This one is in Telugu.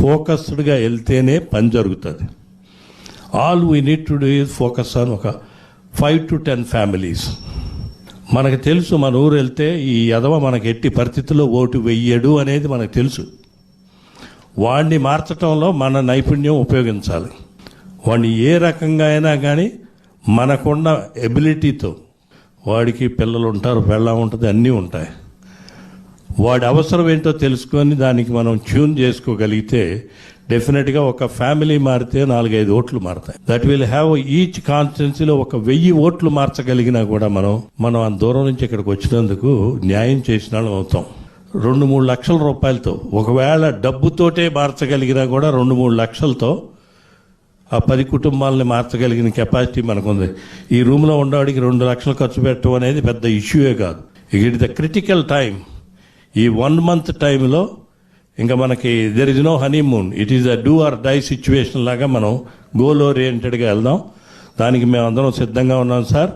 ఫోకస్డ్గా వెళ్తేనే పని జరుగుతుంది. All we need to do is focus on ఒక 5 to 10 ఫ్యామిలీస్. మనకు తెలుసు మన ఊరు వెళ్తే ఈ యదవ మనకి ఎట్టి పరిస్థితుల్లో ఓటు వెయ్యడు అనేది మనకు తెలుసు. వాడిని మార్చడంలో మన నైపుణ్యం ఉపయోగించాలి. వాడిని ఏ రకంగా అయినా కానీ మనకున్న ఎబిలిటీతో, వాడికి పిల్లలు ఉంటారు, పెళ్ళం ఉంటుంది, అన్నీ ఉంటాయి. వాడి అవసరం ఏంటో తెలుసుకొని దానికి మనం ట్యూన్ చేసుకోగలిగితే డెఫినెట్గా ఒక ఫ్యామిలీ మారితే 4-5 ఓట్లు మారుతాయి. దట్ విల్ హ్యావ్ ఈచ్ కాన్స్టిట్యున్సీలో 1000 ఓట్లు మార్చగలిగినా కూడా మనం అంత దూరం నుంచి ఇక్కడికి వచ్చినందుకు న్యాయం చేసిన వాళ్ళం అవుతాం. 2-3 లక్షల రూపాయలతో, ఒకవేళ డబ్బుతోటే మార్చగలిగినా కూడా 2-3 లక్షలతో ఆ 10 కుటుంబాలని మార్చగలిగిన కెపాసిటీ మనకుంది. ఈ రూమ్లో ఉండేవాడికి 2 లక్షలు ఖర్చు పెట్టడం అనేది పెద్ద ఇష్యూయే కాదు. It the critical time. ఈ 1 month టైంలో ఇంకా మనకి there is no honeymoon, it is a do or die situation లాగా మనం గోల్ ఓరియంటెడ్గా వెళ్దాం. దానికి మేము అందరం సిద్ధంగా ఉన్నాం సార్.